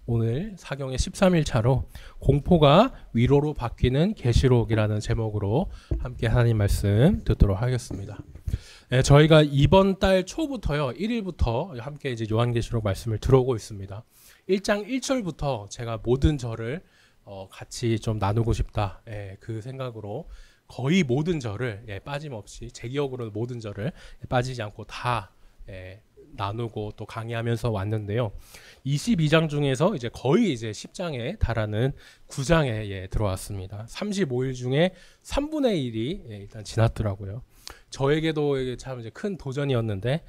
오늘 사경의 13일 차로 공포가 위로로 바뀌는 계시록이라는 제목으로 함께 하나님 말씀 듣도록 하겠습니다. 네, 저희가 이번 달 초부터요, 1일부터 함께 이제 요한계시록 말씀을 들어오고 있습니다. 1장 1절부터 제가 모든 절을 같이 좀 나누고 싶다, 그 생각으로 거의 모든 절을 빠짐없이, 제 기억으로는 모든 절을 빠지지 않고 다 나누고 또 강의하면서 왔는데요. 22장 중에서 이제 거의 이제 10장에 달하는 9장에 들어왔습니다. 35일 중에 3분의 1이 일단 지났더라고요. 저에게도 이게 참 이제 큰 도전이었는데,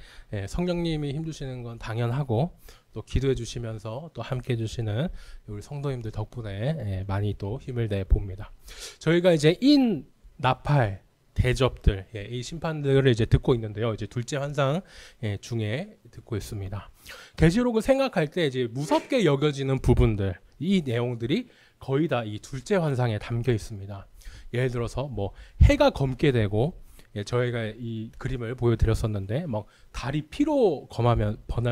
성령님이 힘주시는 건 당연하고, 또 기도해 주시면서 또 함께 해 주시는 우리 성도님들 덕분에 많이 또 힘을 내 봅니다. 저희가 이제 인 나팔 대접들, 이 심판들을 이제 듣고 있는데요. 이제 둘째 환상 중에 듣고 있습니다. 계시록을 생각할 때 이제 무섭게 여겨지는 부분들, 이 내용들이 거의 다 이 둘째 환상에 담겨 있습니다. 예를 들어서 뭐 해가 검게 되고, 저희가 이 그림을 보여드렸었는데, 막 달이 피로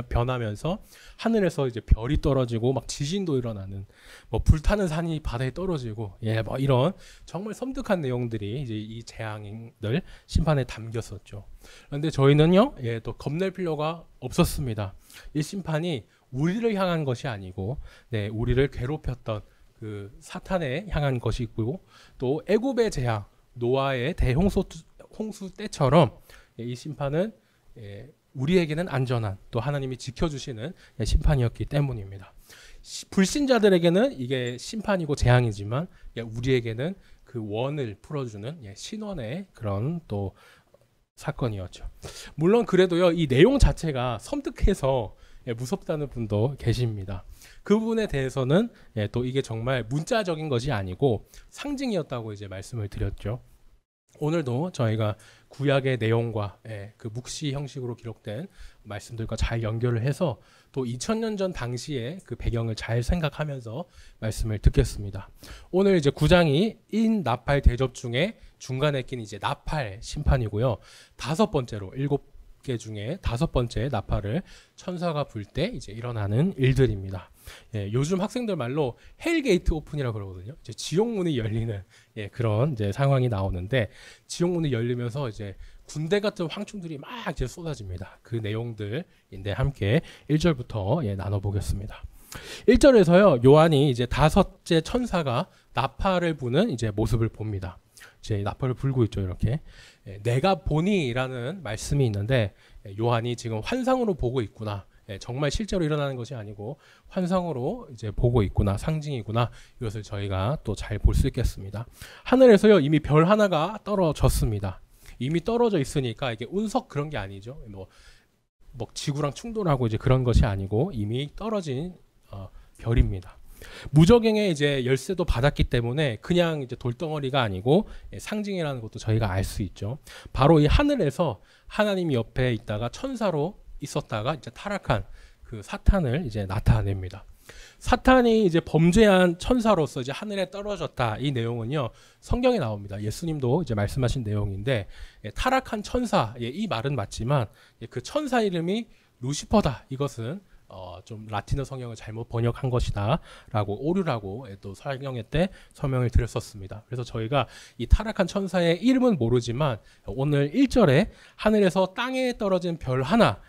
변하면서 하늘에서 이제 별이 떨어지고 막 지진도 일어나는, 뭐 불타는 산이 바다에 떨어지고, 뭐 이런 정말 섬뜩한 내용들이 이제 이 재앙들 심판에 담겼었죠. 그런데 저희는요, 또 겁낼 필요가 없었습니다. 이 심판이 우리를 향한 것이 아니고, 우리를 괴롭혔던 그 사탄에 향한 것이고, 또 애굽의 재앙, 노아의 대홍수 때처럼 이 심판은 우리에게는 안전한, 또 하나님이 지켜주시는 심판이었기 때문입니다. 불신자들에게는 이게 심판이고 재앙이지만, 우리에게는 그 원을 풀어주는 신원의 그런 또 사건이었죠. 물론 그래도요, 이 내용 자체가 섬뜩해서 무섭다는 분도 계십니다. 그 부분에 대해서는 또 이게 정말 문자적인 것이 아니고 상징이었다고 이제 말씀을 드렸죠. 오늘도 저희가 구약의 내용과 그 묵시 형식으로 기록된 말씀들과 잘 연결을 해서 또 2000년 전 당시의 그 배경을 잘 생각하면서 말씀을 듣겠습니다. 오늘 이제 9장이 인 나팔 대접 중에 중간에 낀 이제 나팔 심판이고요. 5번째로 7개 중에 5번째 나팔을 천사가 불 때 이제 일어나는 일들입니다. 요즘 학생들 말로 헬게이트 오픈이라고 그러거든요. 이제 지옥문이 열리는 그런 이제 상황이 나오는데, 지옥문이 열리면서 이제 군대 같은 황충들이 막 이제 쏟아집니다. 그 내용들인데 함께 1절부터 나눠보겠습니다. 1절에서요, 요한이 이제 5째 천사가 나팔을 부는 이제 모습을 봅니다. 이제 나팔을 불고 있죠, 이렇게. 내가 보니라는 말씀이 있는데, 요한이 지금 환상으로 보고 있구나. 정말 실제로 일어나는 것이 아니고 환상으로 이제 보고 있구나, 상징이구나, 이것을 저희가 또 잘 볼 수 있겠습니다. 하늘에서요, 이미 별 하나가 떨어졌습니다. 이미 떨어져 있으니까 이게 운석 그런 게 아니죠. 뭐 지구랑 충돌하고 이제 그런 것이 아니고 이미 떨어진 별입니다. 무저갱의 이제 열쇠도 받았기 때문에 그냥 이제 돌덩어리가 아니고 상징이라는 것도 저희가 알 수 있죠. 바로 이 하늘에서 하나님이 옆에 있다가 천사로 있었다가 이제 타락한 그 사탄을 이제 나타냅니다. 사탄이 이제 범죄한 천사로서 이제 하늘에 떨어졌다. 이 내용은요, 성경에 나옵니다. 예수님도 이제 말씀하신 내용인데, 타락한 천사, 이 말은 맞지만 그 천사 이름이 루시퍼다. 이것은 좀 라틴어 성경을 잘못 번역한 것이다 라고, 오류라고 또 설경회 때 설명을 드렸었습니다. 그래서 저희가 이 타락한 천사의 이름은 모르지만 오늘 1절에 하늘에서 땅에 떨어진 별 하나,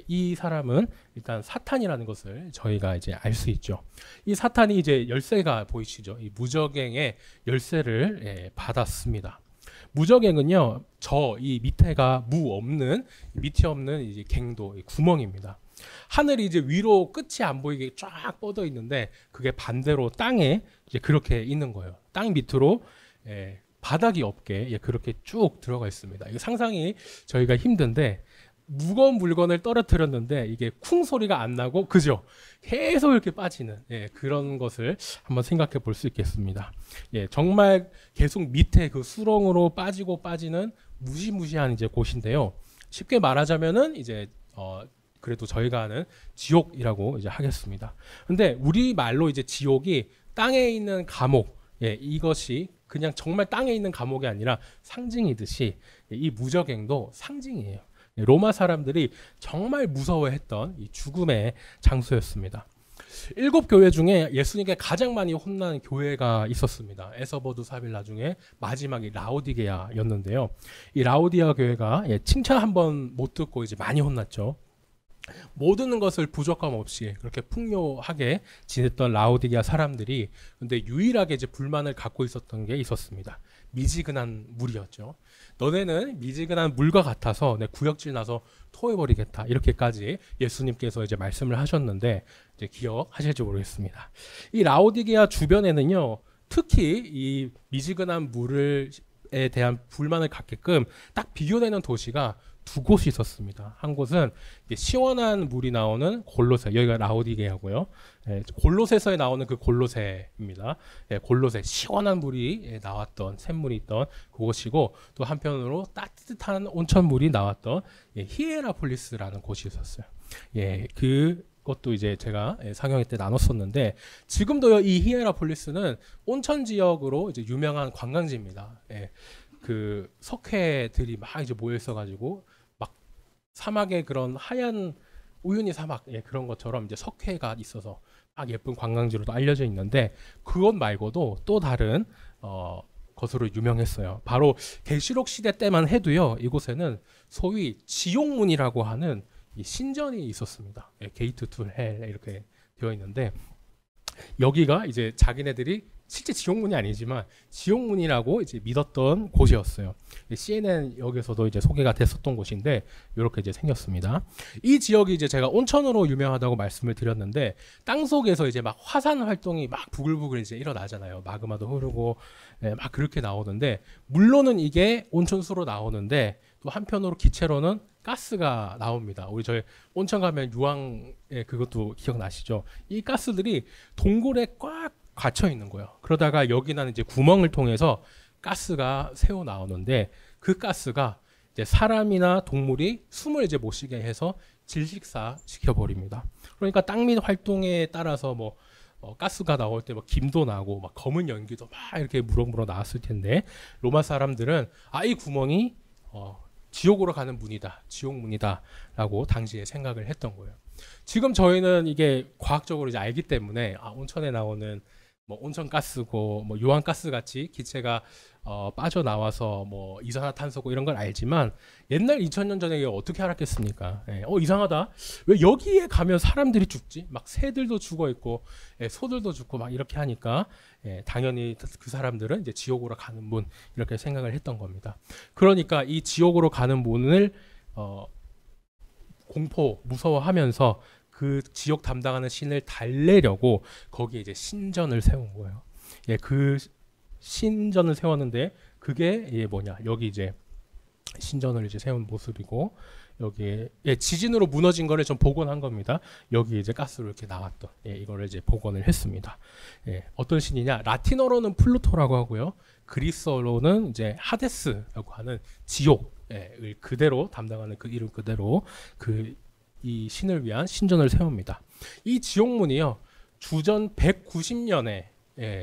이 사람은 일단 사탄이라는 것을 저희가 이제 알 수 있죠. 이 사탄이 이제 열쇠가 보이시죠? 이 무저갱의 열쇠를 받았습니다. 무저갱은요, 이 밑에가 밑이 없는 이제 갱도, 구멍입니다. 하늘이 이제 위로 끝이 안 보이게 쫙 뻗어 있는데, 그게 반대로 땅에 이제 그렇게 있는 거예요. 땅 밑으로 바닥이 없게 그렇게 쭉 들어가 있습니다. 이거 상상이 저희가 힘든데, 무거운 물건을 떨어뜨렸는데 이게 쿵 소리가 안 나고, 그죠? 계속 이렇게 빠지는 그런 것을 한번 생각해 볼 수 있겠습니다. 정말 계속 밑에 그 수렁으로 빠지는 무시무시한 이제 곳인데요. 쉽게 말하자면은 이제 그래도 저희가 아는 지옥이라고 이제 하겠습니다. 근데 우리 말로 이제 지옥이 땅에 있는 감옥, 이것이 그냥 정말 땅에 있는 감옥이 아니라 상징이듯이 이 무저갱도 상징이에요. 로마 사람들이 정말 무서워했던 이 죽음의 장소였습니다. 일곱 교회 중에 예수님께 가장 많이 혼난 교회가 있었습니다. 에서버두 사빌라 중에 마지막이 라오디게아였는데요. 이 라오디아 교회가 칭찬 한번 못 듣고 이제 많이 혼났죠. 모든 것을 부족함 없이 그렇게 풍요하게 지냈던 라오디게아 사람들이 근데 유일하게 이제 불만을 갖고 있었던 게 있었습니다. 미지근한 물이었죠. 너네는 미지근한 물과 같아서 내 구역질 나서 토해버리겠다. 이렇게까지 예수님께서 이제 말씀을 하셨는데 이제 기억하실지 모르겠습니다. 이 라오디게아 주변에는요, 특히 이 미지근한 물에 대한 불만을 갖게끔 딱 비교되는 도시가 두 곳이 있었습니다. 한 곳은 시원한 물이 나오는 골로새, 여기가 라오디게아고요. 골로새서에 나오는 그 골로새입니다. 골로새, 시원한 물이 나왔던 샘물이 있던 그곳이고, 또 한편으로 따뜻한 온천물이 나왔던 히에라폴리스라는 곳이 있었어요. 그것도 이제 제가 상영회 때 나눴었는데, 지금도요 이 히에라폴리스는 온천 지역으로 이제 유명한 관광지입니다. 그 석회들이 막 이제 모여 있어가지고 막 사막에 그런 하얀 우유니 사막 그런 것처럼 이제 석회가 있어서 막 예쁜 관광지로도 알려져 있는데, 그것 말고도 또 다른 것으로 유명했어요. 바로 계시록 시대 때만 해도요 이곳에는 소위 지옥문이라고 하는 이 신전이 있었습니다. 게이트 투 헬 이렇게 되어 있는데, 여기가 이제 자기네들이 실제 지옥문이 아니지만 지옥문이라고 이제 믿었던 곳이었어요. CNN 여기서도 이제 소개가 됐었던 곳인데 이렇게 이제 생겼습니다. 이 지역이 이제 제가 온천으로 유명하다고 말씀을 드렸는데, 땅 속에서 이제 막 화산 활동이 막 부글부글 이제 일어나잖아요. 마그마도 흐르고 막 그렇게 나오는데, 물론은 이게 온천수로 나오는데 또 한편으로 기체로는 가스가 나옵니다. 우리 저희 온천 가면 유황에 그것도 기억나시죠? 이 가스들이 동굴에 꽉 갇혀 있는 거예요. 그러다가 여기 나는 이제 구멍을 통해서 가스가 새어 나오는데, 그 가스가 이제 사람이나 동물이 숨을 이제 못 쉬게 해서 질식사 시켜 버립니다. 그러니까 땅 밑 활동에 따라서 뭐 가스가 나올 때 뭐 김도 나고 막 검은 연기도 막 이렇게 무럭무럭 나왔을 텐데, 로마 사람들은 이 구멍이 지옥으로 가는 문이다, 지옥문이다라고 당시에 생각을 했던 거예요. 지금 저희는 이게 과학적으로 이제 알기 때문에 온천에 나오는 뭐 온천 가스고 뭐 유황 가스 같이 기체가 빠져나와서 뭐 이산화탄소고 이런 걸 알지만, 옛날 2000년 전에 어떻게 알았겠습니까? 이상하다. 왜 여기에 가면 사람들이 죽지? 막 새들도 죽어 있고 소들도 죽고 막 이렇게 하니까 당연히 그 사람들은 이제 지옥으로 가는 문 이렇게 생각을 했던 겁니다. 그러니까 이 지옥으로 가는 문을 공포 무서워하면서 그 지옥 담당하는 신을 달래려고 거기에 이제 신전을 세운 거예요. 그 신전을 세웠는데 그게 뭐냐? 여기 이제 신전을 이제 세운 모습이고, 여기에 지진으로 무너진 거를 좀 복원한 겁니다. 여기 이제 가스로 이렇게 나왔던 이거를 이제 복원을 했습니다. 어떤 신이냐? 라틴어로는 플루토라고 하고요. 그리스어로는 이제 하데스라고 하는 지옥을 그대로 담당하는 그 이름 그대로 이 신을 위한 신전을 세웁니다. 이 지옥문이요, 주전 190년에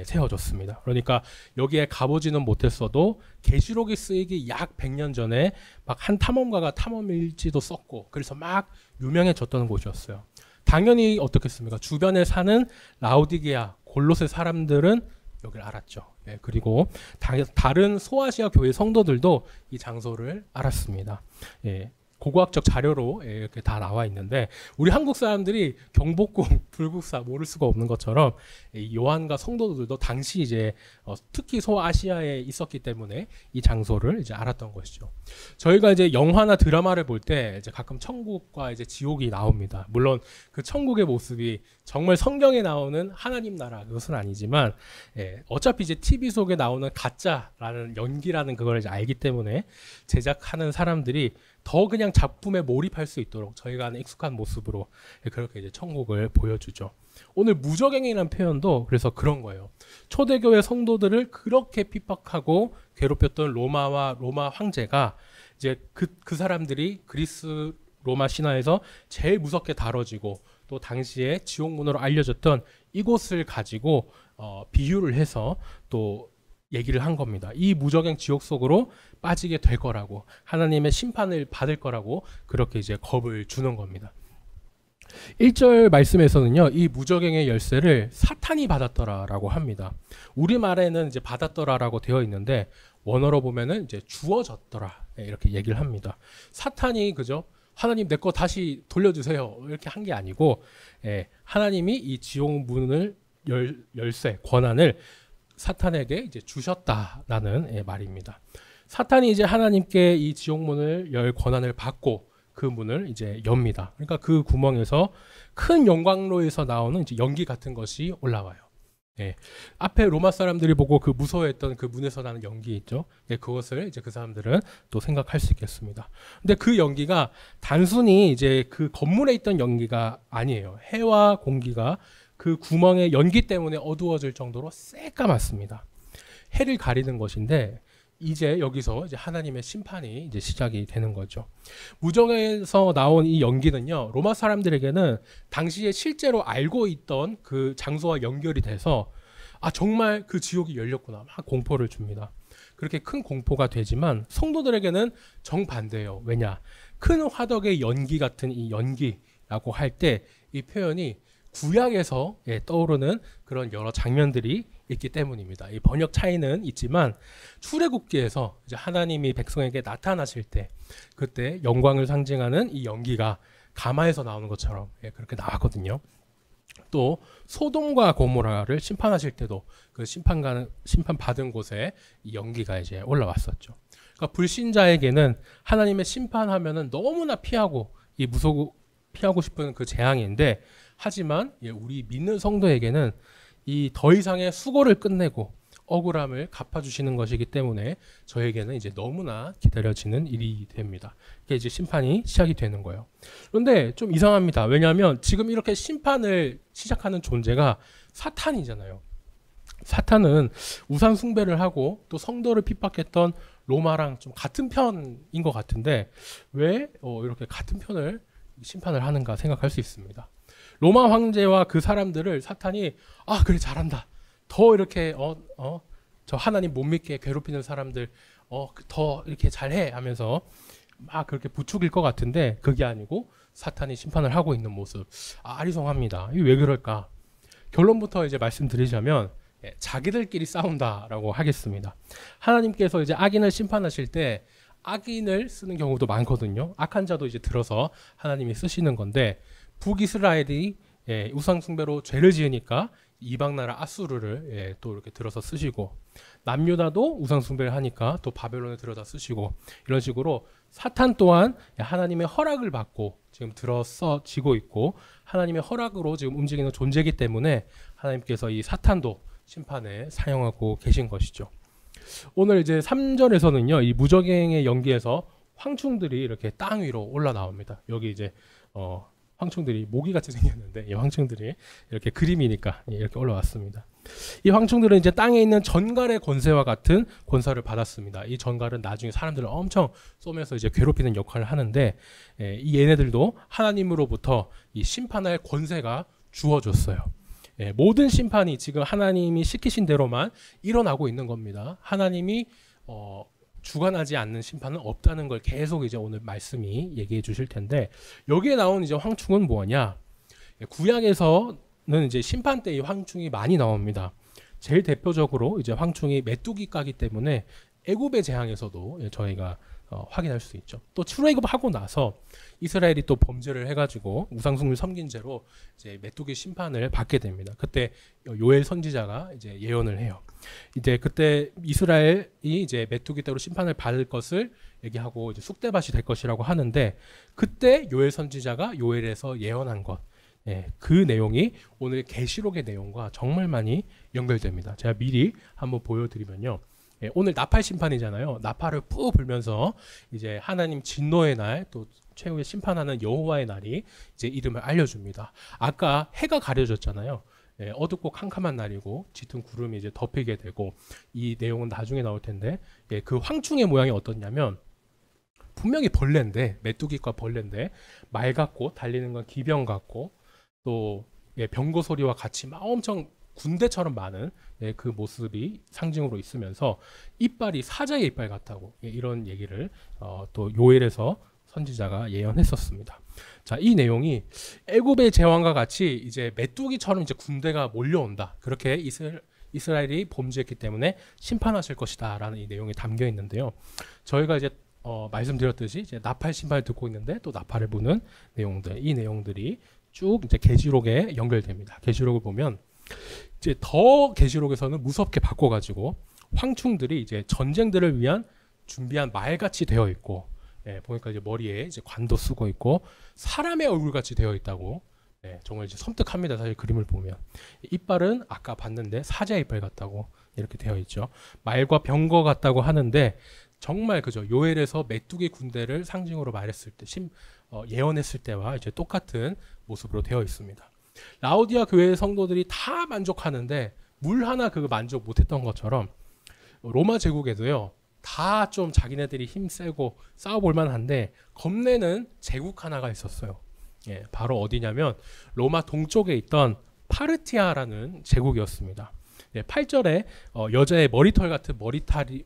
세워졌습니다. 그러니까 여기에 가보지는 못했어도 계시록이 쓰이기 약 100년 전에 막 한 탐험가가 탐험일지도 썼고, 그래서 막 유명해졌던 곳이었어요. 당연히 어떻겠습니까? 주변에 사는 라오디게아, 골로새 사람들은 여기를 알았죠. 그리고 다른 소아시아 교회 성도들도 이 장소를 알았습니다. 고고학적 자료로 이렇게 다 나와 있는데, 우리 한국 사람들이 경복궁, 불국사 모를 수가 없는 것처럼 요한과 성도들도 당시 이제 특히 소아시아에 있었기 때문에 이 장소를 이제 알았던 것이죠. 저희가 이제 영화나 드라마를 볼 때 이제 가끔 천국과 이제 지옥이 나옵니다. 물론 그 천국의 모습이 정말 성경에 나오는 하나님 나라 그것은 아니지만, 어차피 이제 TV 속에 나오는 가짜라는 연기라는 그걸 이제 알기 때문에 제작하는 사람들이 더 그냥 작품에 몰입할 수 있도록 저희가 아는 익숙한 모습으로 그렇게 이제 천국을 보여주죠. 오늘 무적행이라는 표현도 그래서 그런 거예요. 초대교회 성도들을 그렇게 핍박하고 괴롭혔던 로마 황제가 이제 그 사람들이 그리스 로마 신화에서 제일 무섭게 다뤄지고 또 당시에 지옥문으로 알려졌던 이곳을 가지고 비유를 해서 또 얘기를 한 겁니다. 이 무적행 지옥 속으로 빠지게 될 거라고, 하나님의 심판을 받을 거라고 그렇게 이제 겁을 주는 겁니다. 1절 말씀에서는요, 이 무적행의 열쇠를 사탄이 받았더라라고 합니다. 우리말에는 이제 받았더라라고 되어 있는데 원어로 보면은 이제 주어졌더라 이렇게 얘기를 합니다. 사탄이 그죠? 하나님 내 거 다시 돌려주세요 이렇게 한 게 아니고 하나님이 이 지옥 문을 열쇠 권한을 사탄에게 이제 주셨다라는 말입니다. 사탄이 이제 하나님께 이 지옥 문을 열 권한을 받고 그 문을 이제 엽니다. 그러니까 그 구멍에서 큰 영광로에서 나오는 이제 연기 같은 것이 올라와요. 앞에 로마 사람들이 보고 그 무서워했던 그 문에서 나는 연기 있죠. 그것을 이제 그 사람들은 또 생각할 수 있겠습니다. 근데 그 연기가 단순히 이제 그 건물에 있던 연기가 아니에요. 해와 공기가 그 구멍의 연기 때문에 어두워질 정도로 새까맣습니다. 해를 가리는 것인데 이제 여기서 이제 하나님의 심판이 이제 시작이 되는 거죠. 무적에서 나온 이 연기는요, 로마 사람들에게는 당시에 실제로 알고 있던 그 장소와 연결이 돼서 아 정말 그 지옥이 열렸구나 막 공포를 줍니다. 그렇게 큰 공포가 되지만 성도들에게는 정반대예요. 왜냐? 큰 화덕의 연기 같은 이 연기라고 할 때 이 표현이 구약에서 떠오르는 그런 여러 장면들이 있기 때문입니다. 이 번역 차이는 있지만 출애굽기에서 이제 하나님이 백성에게 나타나실 때 그때 영광을 상징하는 이 연기가 가마에서 나오는 것처럼 그렇게 나왔거든요. 또 소돔과 고모라를 심판하실 때도 그 심판 받은 곳에 이 연기가 이제 올라왔었죠. 그러니까 불신자에게는 하나님의 심판하면은 너무나 피하고 피하고 싶은 그 재앙인데 하지만 우리 믿는 성도에게는 이 더 이상의 수고를 끝내고 억울함을 갚아주시는 것이기 때문에 저에게는 이제 너무나 기다려지는 일이 됩니다. 이게 이제 심판이 시작이 되는 거예요. 그런데 좀 이상합니다. 왜냐하면 지금 이렇게 심판을 시작하는 존재가 사탄이잖아요. 사탄은 우상 숭배를 하고 또 성도를 핍박했던 로마랑 좀 같은 편인 것 같은데 왜 이렇게 같은 편을 심판을 하는가 생각할 수 있습니다. 로마 황제와 그 사람들을 사탄이 아 그래 잘한다. 더 이렇게 저 하나님 못 믿게 괴롭히는 사람들 더 이렇게 잘해 하면서 막 그렇게 부추길 것 같은데 그게 아니고 사탄이 심판을 하고 있는 모습 아리송합니다. 이게 왜 그럴까? 결론부터 이제 말씀드리자면 자기들끼리 싸운다라고 하겠습니다. 하나님께서 이제 악인을 심판하실 때 악인을 쓰는 경우도 많거든요. 악한 자도 이제 들어서 하나님이 쓰시는 건데 북이스라엘이 우상 숭배로 죄를 지으니까 이방 나라 아수르를 또 이렇게 들어서 쓰시고 남유다도 우상 숭배를 하니까 또 바벨론을 들어다 쓰시고 이런 식으로 사탄 또한 하나님의 허락을 받고 지금 들어서지고 있고 하나님의 허락으로 지금 움직이는 존재이기 때문에 하나님께서 이 사탄도 심판에 사용하고 계신 것이죠. 오늘 이제 3절에서는요, 이 무적행의 연기에서 황충들이 이렇게 땅 위로 올라 나옵니다. 여기 이제 황충들이 모기 같이 생겼는데 이 황충들이 이렇게 그림이니까 이렇게 올라왔습니다. 이 황충들은 이제 땅에 있는 전갈의 권세와 같은 권세를 받았습니다. 이 전갈은 나중에 사람들을 엄청 쏘면서 이제 괴롭히는 역할을 하는데 이 얘네들도 하나님으로부터 이 심판할 권세가 주어졌어요. 모든 심판이 지금 하나님이 시키신 대로만 일어나고 있는 겁니다. 하나님이 주관하지 않는 심판은 없다는 걸 계속 이제 오늘 말씀이 얘기해 주실 텐데 여기에 나온 이제 황충은 뭐냐? 구약에서는 이제 심판 때 이 황충이 많이 나옵니다. 제일 대표적으로 이제 황충이 메뚜기 까기 때문에 애굽의 재앙에서도 저희가 확인할 수 있죠. 또 출애굽하고 나서 이스라엘이 또 범죄를 해가지고 우상숭을 섬긴 죄로 이제 메뚜기 심판을 받게 됩니다. 그때 요엘 선지자가 이제 예언을 해요. 이제 그때 이스라엘이 이제 메뚜기 떼로 심판을 받을 것을 얘기하고 이제 쑥대밭이 될 것이라고 하는데 그때 요엘 선지자가 요엘에서 예언한 것, 그 내용이 오늘 계시록의 내용과 정말 많이 연결됩니다. 제가 미리 한번 보여드리면요. 오늘 나팔 심판이잖아요. 나팔을 푹 불면서 이제 하나님 진노의 날, 또 최후의 심판하는 여호와의 날이 이제 이름을 알려줍니다. 아까 해가 가려졌잖아요. 어둡고 캄캄한 날이고 짙은 구름이 이제 덮이게 되고 이 내용은 나중에 나올 텐데 그 황충의 모양이 어떻냐면 분명히 벌레인데 메뚜기과 벌레인데 말 같고 달리는 건 기병 같고 또 병거 소리와 같이 막 엄청 군대처럼 많은 그 모습이 상징으로 있으면서 이빨이 사자의 이빨 같다고 이런 얘기를 또 요엘에서 선지자가 예언했었습니다. 자, 이 내용이 애굽의 제왕과 같이 이제 메뚜기처럼 이제 군대가 몰려온다. 그렇게 이스라엘이 범죄했기 때문에 심판하실 것이다라는 이 내용이 담겨 있는데요. 저희가 이제 말씀드렸듯이 이제 나팔 심판을 듣고 있는데 또 나팔을 부는 내용들, 이 내용들이 쭉 이제 계시록에 연결됩니다. 계시록을 보면 이제 더 계시록에서는 무섭게 바꿔가지고 황충들이 이제 전쟁들을 위한 준비한 말같이 되어 있고, 보니까 이제 머리에 이제 관도 쓰고 있고 사람의 얼굴같이 되어 있다고. 정말 이제 섬뜩합니다. 사실 그림을 보면 이빨은 아까 봤는데 사자 이빨 같다고 이렇게 되어 있죠. 말과 병거 같다고 하는데 정말 그죠. 요엘에서 메뚜기 군대를 상징으로 말했을 때 예언했을 때와 이제 똑같은 모습으로 되어 있습니다. 라오디아 교회의 성도들이 다 만족하는데 물 하나 그거 만족 못했던 것처럼 로마 제국에도요. 다 좀 자기네들이 힘세고 싸워볼 만한데 겁내는 제국 하나가 있었어요. 바로 어디냐면 로마 동쪽에 있던 파르티아라는 제국이었습니다. 8절에 여자의 머리털 같은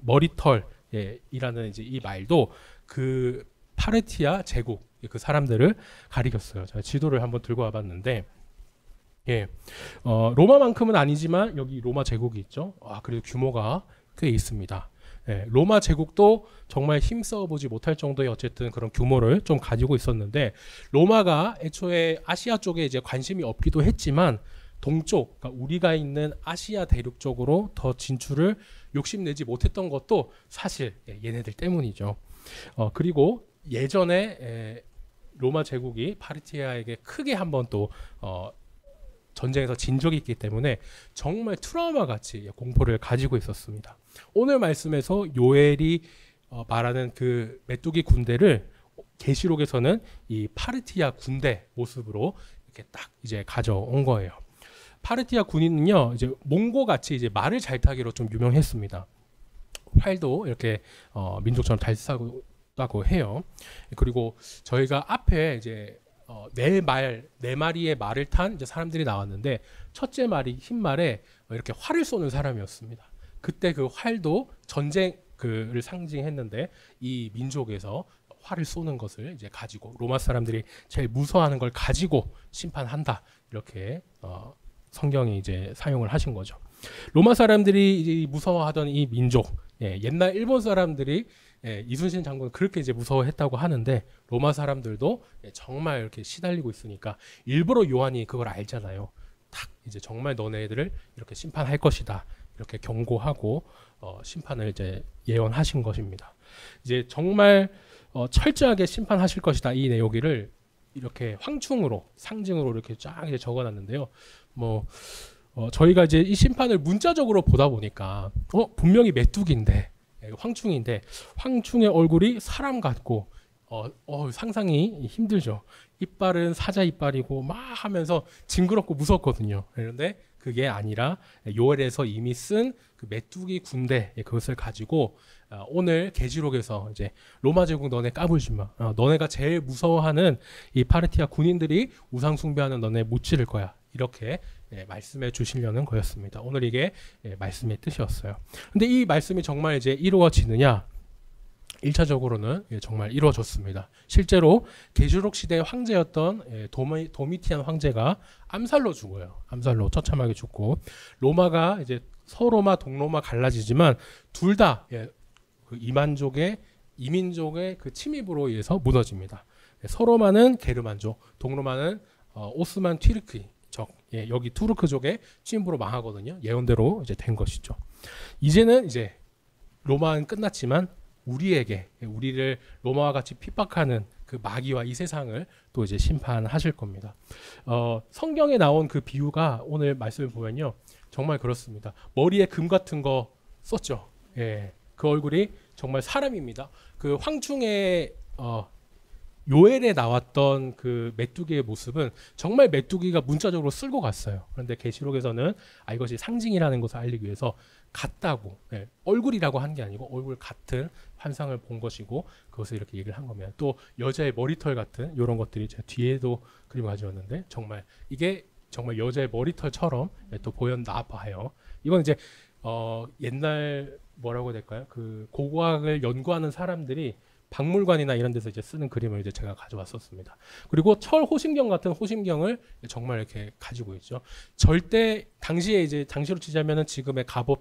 머리털이라는 이제 이 말도 그 파르티아 제국 그 사람들을 가리켰어요. 제가 지도를 한번 들고 와봤는데, 로마만큼은 아니지만 여기 로마 제국이 있죠. 그래도 규모가 꽤 있습니다. 로마 제국도 정말 힘써보지 못할 정도의 어쨌든 그런 규모를 좀 가지고 있었는데, 로마가 애초에 아시아 쪽에 이제 관심이 없기도 했지만 동쪽, 그러니까 우리가 있는 아시아 대륙 쪽으로 더 진출을 욕심내지 못했던 것도 사실 얘네들 때문이죠. 그리고 예전에 로마 제국이 파르티아에게 크게 한번 또 전쟁에서 진 적이 있기 때문에 정말 트라우마 같이 공포를 가지고 있었습니다. 오늘 말씀에서 요엘이 말하는 그 메뚜기 군대를 계시록에서는 이 파르티아 군대 모습으로 이렇게 딱 이제 가져온 거예요. 파르티아 군인은요, 이제 몽고 같이 이제 말을 잘 타기로 좀 유명했습니다. 활도 이렇게 민족처럼 잘 쏴고 해요. 그리고 저희가 앞에 이제 네 마리의 말을 탄 이제 사람들이 나왔는데, 첫째 말이 흰 말에 이렇게 활을 쏘는 사람이었습니다. 그때 그 활도 전쟁을 상징했는데 이 민족에서 활을 쏘는 것을 이제 가지고 로마 사람들이 제일 무서워하는 걸 가지고 심판한다, 이렇게 성경이 이제 사용을 하신 거죠. 로마 사람들이 무서워하던 이 민족, 옛날 일본 사람들이 이순신 장군을 그렇게 이제 무서워했다고 하는데, 로마 사람들도 정말 이렇게 시달리고 있으니까 일부러 요한이 그걸 알잖아요. 딱 이제 정말 너네들을 이렇게 심판할 것이다, 이렇게 경고하고 심판을 이제 예언하신 것입니다. 이제 정말 철저하게 심판하실 것이다, 이 내용을 이렇게 황충으로 상징으로 이렇게 쫙 이제 적어놨는데요. 저희가 이제 이 심판을 문자적으로 보다 보니까 분명히 메뚜기인데, 황충인데 황충의 얼굴이 사람 같고 상상이 힘들죠. 이빨은 사자 이빨이고 막 하면서 징그럽고 무섭거든요. 그런데 그게 아니라 요엘에서 이미 쓴 그 메뚜기 군대, 그것을 가지고 오늘 계시록에서 이제 로마 제국 너네 까불지 마. 너네가 제일 무서워하는 이 파르티아 군인들이 우상 숭배하는 너네 무찌를 거야. 이렇게 말씀해 주시려는 거였습니다. 오늘 이게 말씀의 뜻이었어요. 근데 이 말씀이 정말 이제 이루어지느냐? 1차적으로는 정말 이루어졌습니다. 실제로 계시록 시대의 황제였던 도미티안 황제가 암살로 죽어요. 암살로 처참하게 죽고, 로마가 이제 서로마, 동로마 갈라지지만 둘 다 그 이민족의 그 침입으로 의해서 무너집니다. 서로마는 게르만족, 동로마는 오스만 튀르크족, 여기 투르크족의 침입으로 망하거든요. 예언대로 이제 된 것이죠. 이제는 이제 로마는 끝났지만 우리를 로마와 같이 핍박하는 그 마귀와 이 세상을 또 이제 심판하실 겁니다. 성경에 나온 그 비유가 오늘 말씀을 보면요, 정말 그렇습니다. 머리에 금 같은 거 썼죠. 그 얼굴이 정말 사람입니다. 그 황충의 요엘에 나왔던 그 메뚜기의 모습은 정말 메뚜기가 문자적으로 쓸고 갔어요. 그런데 계시록에서는 이것이 상징이라는 것을 알리기 위해서 같다고, 얼굴이라고 한 게 아니고 얼굴 같은 환상을 본 것이고, 그것을 이렇게 얘기를 한 겁니다. 또 여자의 머리털 같은 이런 것들이 제가 뒤에도 그림을 가져왔는데, 정말 이게 정말 여자의 머리털처럼 또 보였나 봐요. 이건 이제 옛날 뭐라고 해야 될까요? 그 고고학을 연구하는 사람들이 박물관이나 이런 데서 이제 쓰는 그림을 이제 제가 가져왔었습니다. 그리고 철 호심경 같은 호심경을 정말 이렇게 가지고 있죠. 절대 당시에 이제 당시로 치자면은 지금의 갑옷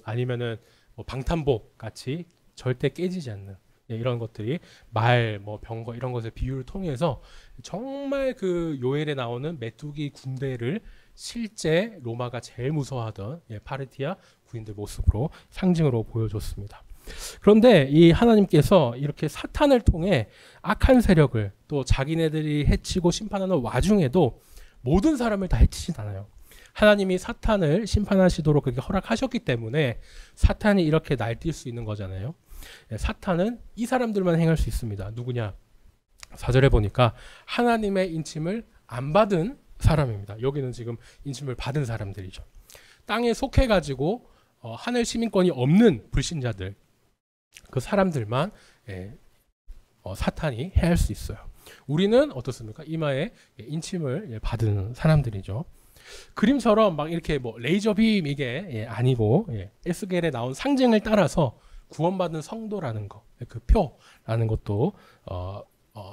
아니면은 뭐 방탄복 같이 절대 깨지지 않는 이런 것들이 말, 뭐 병거 이런 것의 비유를 통해서 정말 그 요엘에 나오는 메뚜기 군대를 실제 로마가 제일 무서워하던 파르티아 군인들 모습으로 상징으로 보여줬습니다. 그런데 이 하나님께서 이렇게 사탄을 통해 악한 세력을 또 자기네들이 해치고 심판하는 와중에도 모든 사람을 다 해치진 않아요. 하나님이 사탄을 심판하시도록 그렇게 허락하셨기 때문에 사탄이 이렇게 날뛸 수 있는 거잖아요. 사탄은 이 사람들만 행할 수 있습니다. 누구냐? 4절에 보니까 하나님의 인침을 안 받은 사람입니다. 여기는 지금 인침을 받은 사람들이죠. 땅에 속해가지고 하늘 시민권이 없는 불신자들, 그 사람들만 사탄이 해할 수 있어요. 우리는 어떻습니까? 이마에 인침을 받은 사람들이죠. 그림처럼 막 이렇게 뭐 레이저빔 이게 아니고 에스겔에 나온 상징을 따라서 구원받은 성도라는 거, 그 표라는 것도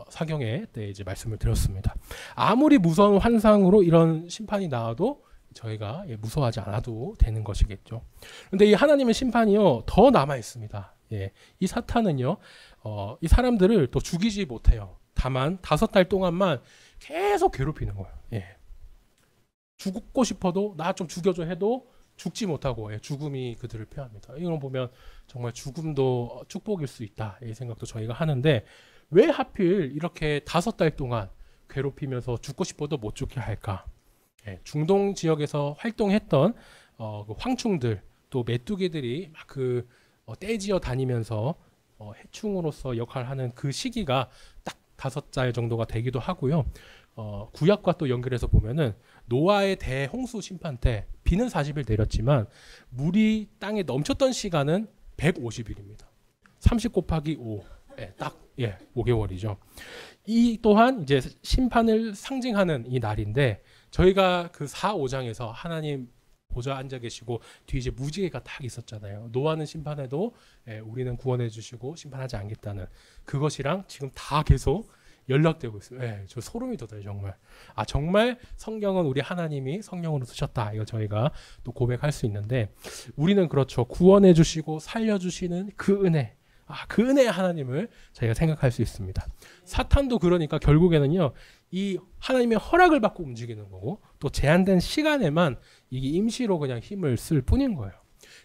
사경에 때 이제 말씀을 드렸습니다. 아무리 무서운 환상으로 이런 심판이 나와도 저희가 무서워하지 않아도 되는 것이겠죠. 그런데 이 하나님의 심판이요 더 남아 있습니다. 이 사탄은요 이 사람들을 또 죽이지 못해요. 다만 5달 동안만 계속 괴롭히는 거예요. 죽고 싶어도 나 좀 죽여줘 해도 죽지 못하고 죽음이 그들을 피합니다. 이걸 보면 정말 죽음도 축복일 수 있다 이 생각도 저희가 하는데 왜 하필 이렇게 5달 동안 괴롭히면서 죽고 싶어도 못 죽게 할까? 중동 지역에서 활동했던 그 황충들 또 메뚜기들이 막 그 떼지어 다니면서 해충으로서 역할을 하는 그 시기가 딱 5달 정도가 되기도 하고요. 구약과 또 연결해서 보면은 노아의 대홍수 심판 때 비는 40일 내렸지만 물이 땅에 넘쳤던 시간은 150일입니다. 30 곱하기 5, 딱 5개월이죠. 이 또한 이제 심판을 상징하는 이 날인데 저희가 그 4, 5장에서 하나님 보좌 앉아 계시고 뒤에 이제 무지개가 딱 있었잖아요. 노아는 심판해도 우리는 구원해 주시고 심판하지 않겠다는 그것이랑 지금 다 계속 연락되고 있어요. 저 소름이 돋아요 정말. 정말 성경은 우리 하나님이 성령으로 쓰셨다. 이거 저희가 또 고백할 수 있는데 우리는 그렇죠. 구원해 주시고 살려 주시는 그 은혜. 그 은혜의 하나님을 저희가 생각할 수 있습니다. 사탄도 그러니까 결국에는요. 이 하나님의 허락을 받고 움직이는 거고 또 제한된 시간에만 이게 임시로 그냥 힘을 쓸 뿐인 거예요.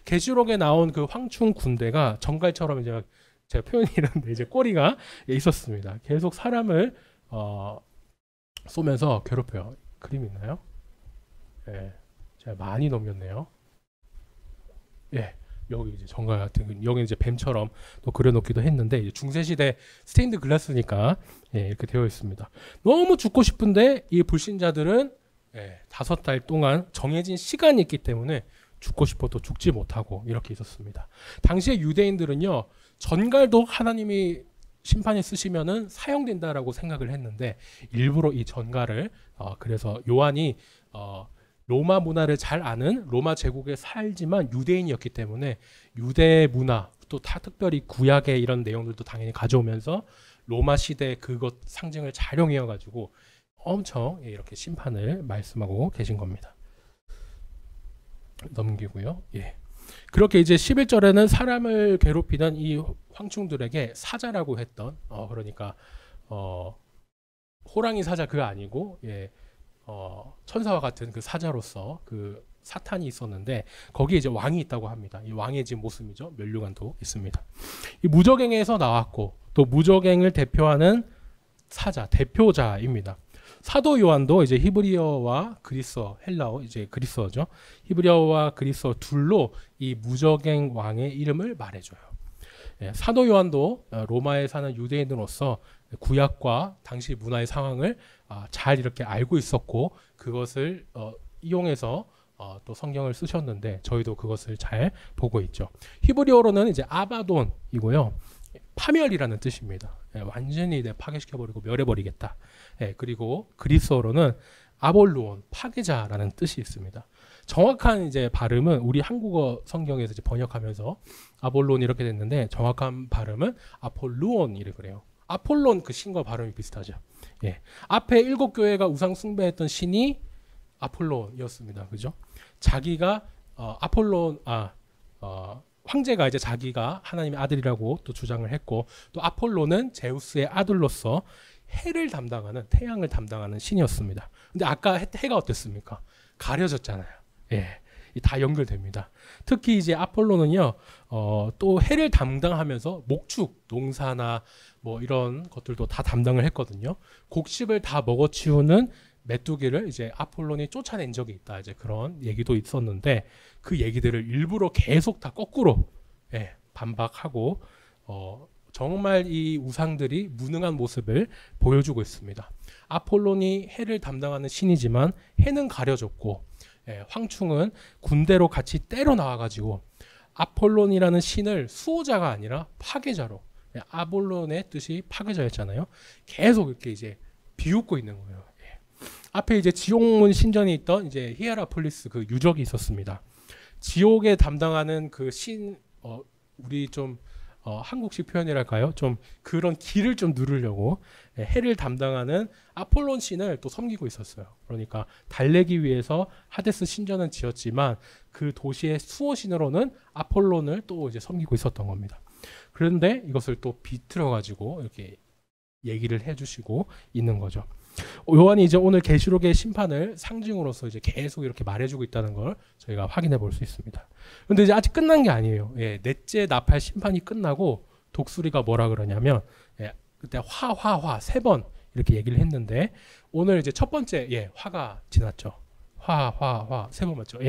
계시록에 나온 그 황충 군대가 정갈처럼 이제 제가 표현이 이런데 이제 꼬리가 있었습니다. 계속 사람을 쏘면서 괴롭혀요. 그림 있나요? 제가 많이 넘겼네요. 여기 이제 정갈 같은 여기 이제 뱀처럼 또 그려놓기도 했는데 이제 중세시대 스테인드 글라스니까 이렇게 되어 있습니다. 너무 죽고 싶은데 이 불신자들은 5달 동안 정해진 시간이 있기 때문에 죽고 싶어도 죽지 못하고 이렇게 있었습니다. 당시에 유대인들은요 전갈도 하나님이 심판에 쓰시면은 사용된다라고 생각을 했는데 일부러 이 전갈을 그래서 요한이 로마 문화를 잘 아는 로마 제국에 살지만 유대인이었기 때문에 유대 문화 또 특별히 구약의 이런 내용들도 당연히 가져오면서 로마 시대 그것 상징을 잘 이용해 가지고 엄청 이렇게 심판을 말씀하고 계신 겁니다. 넘기고요. 그렇게 이제 11절에는 사람을 괴롭히던 이 황충들에게 사자라고 했던 그러니까 호랑이 사자 그거 아니고 천사와 같은 그 사자로서 그 사탄이 있었는데 거기에 이제 왕이 있다고 합니다. 이 왕의 지금 모습이죠. 면류관도 있습니다. 이 무적행에서 나왔고 또 무적행을 대표하는 사자 대표자입니다. 사도 요한도 이제 히브리어와 그리스어, 헬라어 이제 그리스어죠. 히브리어와 그리스어 둘로 이 무적행 왕의 이름을 말해줘요. 사도 요한도 로마에 사는 유대인으로서 구약과 당시 문화의 상황을 잘 이렇게 알고 있었고 그것을 이용해서 또 성경을 쓰셨는데 저희도 그것을 잘 보고 있죠. 히브리어로는 이제 아바돈이고요. 파멸이라는 뜻입니다. 완전히 파괴시켜버리고 멸해버리겠다. 그리고 그리스어로는 아볼루온, 파괴자라는 뜻이 있습니다. 정확한 이제 발음은 우리 한국어 성경에서 이제 번역하면서 아볼론 이렇게 됐는데 정확한 발음은 아폴루온 이래 그래요. 아폴론 그 신과 발음이 비슷하죠. 예. 앞에 7 교회가 우상 숭배했던 신이 아폴론이었습니다. 그죠? 자기가 황제가 이제 자기가 하나님의 아들이라고 또 주장을 했고 또 아폴로는 제우스의 아들로서 해를 담당하는 태양을 담당하는 신이었습니다. 근데 아까 해가 어땠습니까? 가려졌잖아요. 예. 다 연결됩니다. 특히 이제 아폴로는요, 또 해를 담당하면서 목축, 농사나 뭐 이런 것들도 다 담당을 했거든요. 곡식을 다 먹어치우는 메뚜기를 이제 아폴론이 쫓아낸 적이 있다. 이제 그런 얘기도 있었는데 그 얘기들을 일부러 계속 다 거꾸로 반박하고 정말 이 우상들이 무능한 모습을 보여주고 있습니다. 아폴론이 해를 담당하는 신이지만 해는 가려졌고 황충은 군대로 같이 때려 나와가지고 아폴론이라는 신을 수호자가 아니라 파괴자로 아볼론의 뜻이 파괴자였잖아요. 계속 이렇게 이제 비웃고 있는 거예요. 앞에 이제 지옥문 신전에 있던 이제 히에라폴리스 그 유적이 있었습니다. 지옥에 담당하는 그 신, 우리 좀 한국식 표현이랄까요? 좀 그런 길을 좀 누르려고 해를 담당하는 아폴론 신을 또 섬기고 있었어요. 그러니까 달래기 위해서 하데스 신전은 지었지만 그 도시의 수호신으로는 아폴론을 또 이제 섬기고 있었던 겁니다. 그런데 이것을 또 비틀어 가지고 이렇게 얘기를 해주시고 있는 거죠. 요한이 이제 오늘 계시록의 심판을 상징으로서 이제 계속 이렇게 말해주고 있다는 걸 저희가 확인해 볼 수 있습니다. 근데 이제 아직 끝난 게 아니에요. 넷째 나팔 심판이 끝나고 독수리가 뭐라 그러냐면 그때 화 3번 이렇게 얘기를 했는데 오늘 이제 첫 번째 화가 지났죠. 화 3번 맞죠?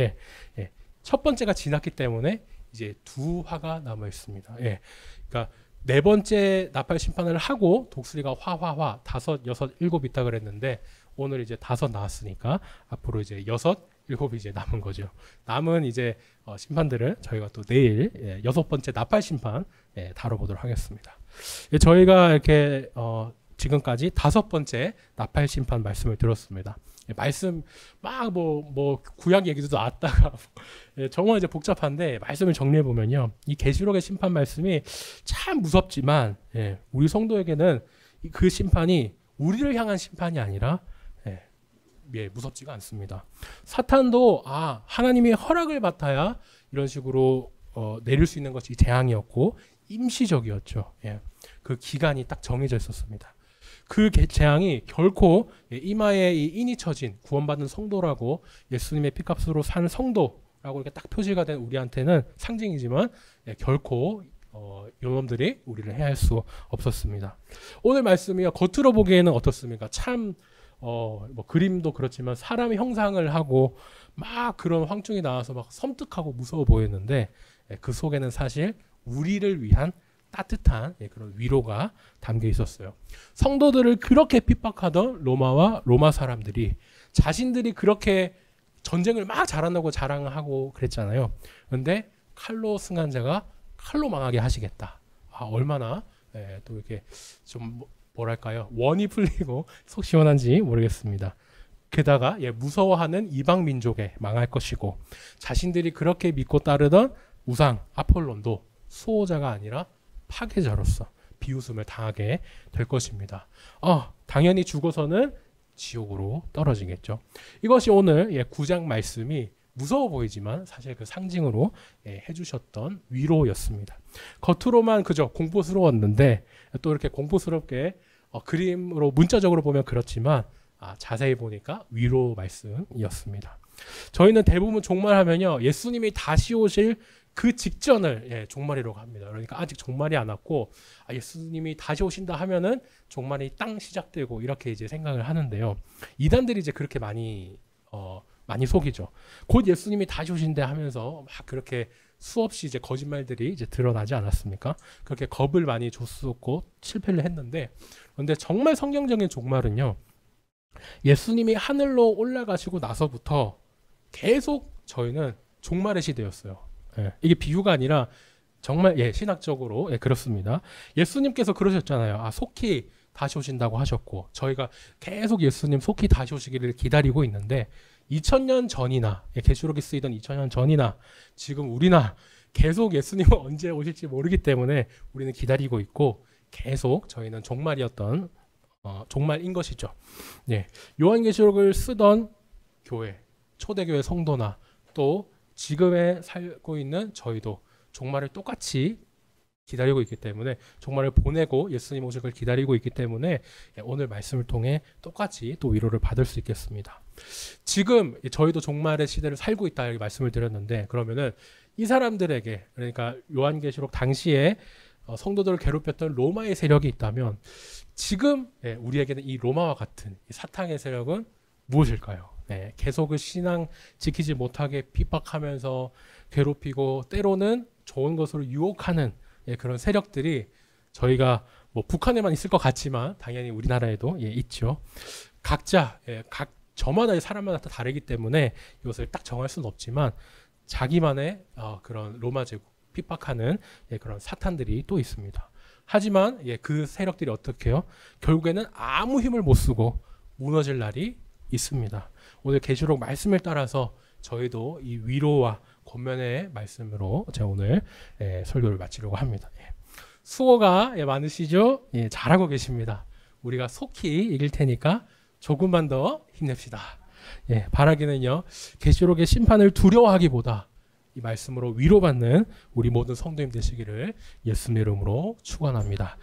첫 번째가 지났기 때문에 이제 2화가 남아 있습니다. 그러니까 4번째 나팔 심판을 하고 독수리가 화 5, 6, 7 있다 그랬는데 오늘 이제 5 나왔으니까 앞으로 이제 6, 7이 이제 남은 거죠. 남은 이제 심판들을 저희가 또 내일 6번째 나팔 심판 다뤄보도록 하겠습니다. 저희가 이렇게 지금까지 5번째 나팔 심판 말씀을 들었습니다. 말씀 막 뭐 구약 얘기도 나왔다가 정말 이제 복잡한데 말씀을 정리해 보면요, 이 계시록의 심판 말씀이 참 무섭지만 우리 성도에게는 그 심판이 우리를 향한 심판이 아니라 무섭지가 않습니다. 사탄도 하나님의 허락을 받아야 이런 식으로 내릴 수 있는 것이 재앙이었고 임시적이었죠. 그 기간이 딱 정해져 있었습니다. 그 재앙이 결코 이마에 이 인이 쳐진 구원받은 성도라고 예수님의 피값으로 산 성도라고 이렇게 딱 표시가 된 우리한테는 상징이지만 결코 요놈들이 우리를 해할 수 없었습니다. 오늘 말씀이요, 겉으로 보기에는 어떻습니까? 참 뭐 그림도 그렇지만 사람의 형상을 하고 막 그런 황충이 나와서 막 섬뜩하고 무서워 보였는데 그 속에는 사실 우리를 위한 따뜻한 그런 위로가 담겨 있었어요. 성도들을 그렇게 핍박하던 로마 사람들이 자신들이 그렇게 전쟁을 막 잘한다고 자랑하고 그랬잖아요. 그런데 칼로 승한 자가 칼로 망하게 하시겠다. 얼마나 또 이렇게 좀 뭐랄까요, 원이 풀리고 속 시원한지 모르겠습니다. 게다가 무서워하는 이방 민족에 망할 것이고 자신들이 그렇게 믿고 따르던 우상 아폴론도 수호자가 아니라 파괴자로서 비웃음을 당하게 될 것입니다. 당연히 죽어서는 지옥으로 떨어지겠죠. 이것이 오늘 9장 말씀이 무서워 보이지만 사실 그 상징으로 해주셨던 위로였습니다. 겉으로만 그저 공포스러웠는데 또 이렇게 공포스럽게 그림으로 문자적으로 보면 그렇지만 자세히 보니까 위로 말씀이었습니다. 저희는 대부분 종말하면요, 예수님이 다시 오실 그 직전을 종말이라고 합니다. 그러니까 아직 종말이 안 왔고 예수님이 다시 오신다 하면은 종말이 땅 시작되고 이렇게 이제 생각을 하는데요. 이단들이 이제 그렇게 많이 속이죠. 곧 예수님이 다시 오신다 하면서 막 그렇게 수없이 이제 거짓말들이 이제 드러나지 않았습니까? 그렇게 겁을 많이 줬었고 실패를 했는데, 그런데 정말 성경적인 종말은요, 예수님이 하늘로 올라가시고 나서부터 계속 저희는 종말의 시대였어요. 이게 비유가 아니라 정말 신학적으로 그렇습니다. 예수님께서 그러셨잖아요. 속히 다시 오신다고 하셨고 저희가 계속 예수님 속히 다시 오시기를 기다리고 있는데 2000년 전이나 계시록이 쓰이던 2000년 전이나 지금 우리나 계속 예수님은 언제 오실지 모르기 때문에 우리는 기다리고 있고 계속 저희는 종말이었던 종말인 것이죠. 예, 요한계시록을 쓰던 교회, 초대교회 성도나 또 지금에 살고 있는 저희도 종말을 똑같이 기다리고 있기 때문에 종말을 보내고 예수님 오실 걸 기다리고 있기 때문에 오늘 말씀을 통해 똑같이 또 위로를 받을 수 있겠습니다. 지금 저희도 종말의 시대를 살고 있다 이렇게 말씀을 드렸는데 그러면은 이 사람들에게 그러니까 요한계시록 당시에 성도들을 괴롭혔던 로마의 세력이 있다면 지금 우리에게는 이 로마와 같은 이 사탄의 세력은 무엇일까요? 계속 그 신앙 지키지 못하게 핍박하면서 괴롭히고 때로는 좋은 것으로 유혹하는 그런 세력들이 저희가 뭐 북한에만 있을 것 같지만 당연히 우리나라에도 있죠. 각자 각 저마다 사람마다 다 다르기 때문에 이것을 딱 정할 수는 없지만 자기만의 그런 로마 제국 핍박하는 그런 사탄들이 또 있습니다. 하지만 그 세력들이 어떻게 해요? 결국에는 아무 힘을 못 쓰고 무너질 날이 있습니다. 오늘 계시록 말씀을 따라서 저희도 이 위로와 권면의 말씀으로 제가 오늘 설교를 마치려고 합니다. 수고가 많으시죠? 잘하고 계십니다. 우리가 속히 이길 테니까 조금만 더 힘냅시다. 바라기는요, 계시록의 심판을 두려워하기보다 이 말씀으로 위로받는 우리 모든 성도님 되시기를 예수님 이름으로 축원합니다.